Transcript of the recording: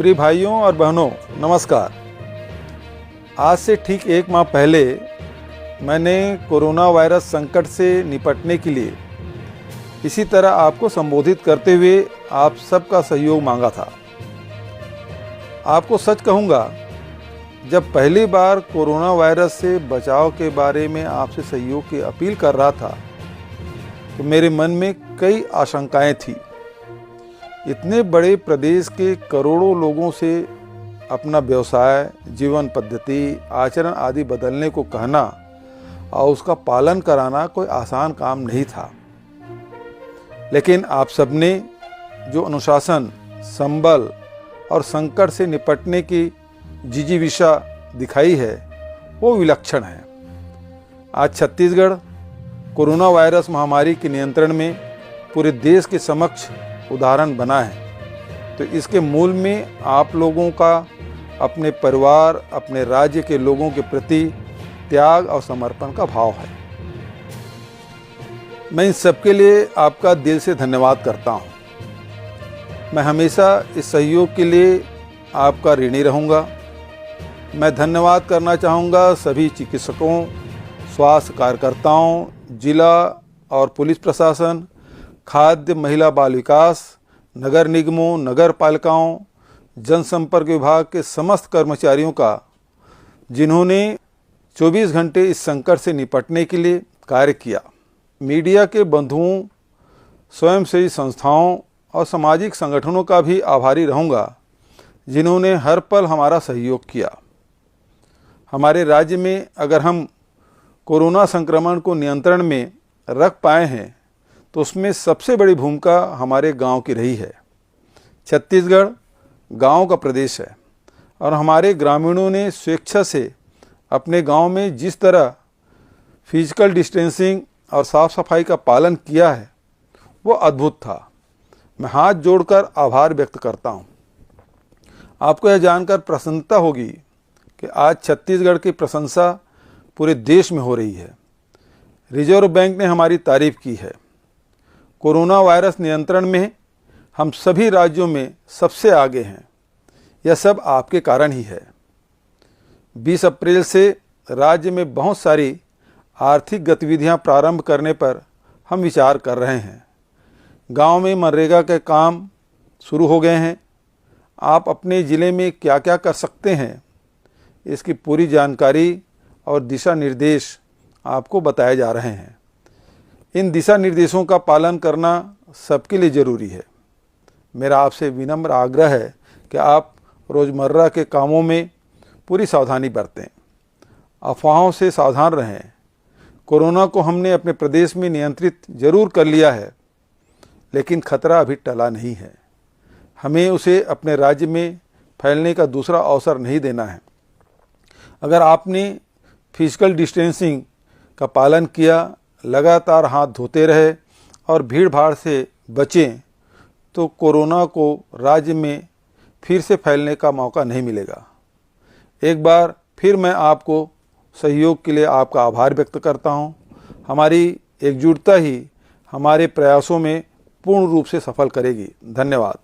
प्रिय भाइयों और बहनों, नमस्कार। आज से ठीक एक माह पहले मैंने कोरोना वायरस संकट से निपटने के लिए इसी तरह आपको संबोधित करते हुए आप सबका सहयोग मांगा था। आपको सच कहूँगा, जब पहली बार कोरोना वायरस से बचाव के बारे में आपसे सहयोग की अपील कर रहा था तो मेरे मन में कई आशंकाएं थी। इतने बड़े प्रदेश के करोड़ों लोगों से अपना व्यवसाय, जीवन पद्धति, आचरण आदि बदलने को कहना और उसका पालन कराना कोई आसान काम नहीं था। लेकिन आप सबने जो अनुशासन, संबल और संकट से निपटने की जिजीविषा दिखाई है वो विलक्षण है। आज छत्तीसगढ़ कोरोना वायरस महामारी के नियंत्रण में पूरे देश के समक्ष उदाहरण बना है। तो इसके मूल में आप लोगों का अपने परिवार, अपने राज्य के लोगों के प्रति त्याग और समर्पण का भाव है। मैं इन सबके लिए आपका दिल से धन्यवाद करता हूँ। मैं हमेशा इस सहयोग के लिए आपका ऋणी रहूँगा। मैं धन्यवाद करना चाहूँगा सभी चिकित्सकों, स्वास्थ्य कार्यकर्ताओं, जिला और पुलिस प्रशासन, खाद्य, महिला बाल विकास, नगर निगमों, नगर पालिकाओं, जनसंपर्क विभाग के समस्त कर्मचारियों का, जिन्होंने 24 घंटे इस संकट से निपटने के लिए कार्य किया। मीडिया के बंधुओं, स्वयंसेवी संस्थाओं और सामाजिक संगठनों का भी आभारी रहूँगा, जिन्होंने हर पल हमारा सहयोग किया। हमारे राज्य में अगर हम कोरोना संक्रमण को नियंत्रण में रख पाए हैं तो उसमें सबसे बड़ी भूमिका हमारे गांव की रही है। छत्तीसगढ़ गांव का प्रदेश है और हमारे ग्रामीणों ने स्वेच्छा से अपने गांव में जिस तरह फिजिकल डिस्टेंसिंग और साफ सफाई का पालन किया है वो अद्भुत था। मैं हाथ जोड़कर आभार व्यक्त करता हूं। आपको यह जानकर प्रसन्नता होगी कि आज छत्तीसगढ़ की प्रशंसा पूरे देश में हो रही है। रिजर्व बैंक ने हमारी तारीफ की है। कोरोना वायरस नियंत्रण में हम सभी राज्यों में सबसे आगे हैं। यह सब आपके कारण ही है। 20 अप्रैल से राज्य में बहुत सारी आर्थिक गतिविधियां प्रारंभ करने पर हम विचार कर रहे हैं। गांव में मनरेगा के काम शुरू हो गए हैं। आप अपने ज़िले में क्या क्या कर सकते हैं, इसकी पूरी जानकारी और दिशा निर्देश आपको बताए जा रहे हैं। इन दिशा निर्देशों का पालन करना सबके लिए ज़रूरी है। मेरा आपसे विनम्र आग्रह है कि आप रोज़मर्रा के कामों में पूरी सावधानी बरतें, अफवाहों से सावधान रहें। कोरोना को हमने अपने प्रदेश में नियंत्रित जरूर कर लिया है, लेकिन खतरा अभी टला नहीं है। हमें उसे अपने राज्य में फैलने का दूसरा अवसर नहीं देना है। अगर आपने फिजिकल डिस्टेंसिंग का पालन किया, लगातार हाथ धोते रहे और भीड़ भाड़ से बचें तो कोरोना को राज्य में फिर से फैलने का मौका नहीं मिलेगा। एक बार फिर मैं आपको सहयोग के लिए आपका आभार व्यक्त करता हूं। हमारी एकजुटता ही हमारे प्रयासों में पूर्ण रूप से सफल करेगी। धन्यवाद।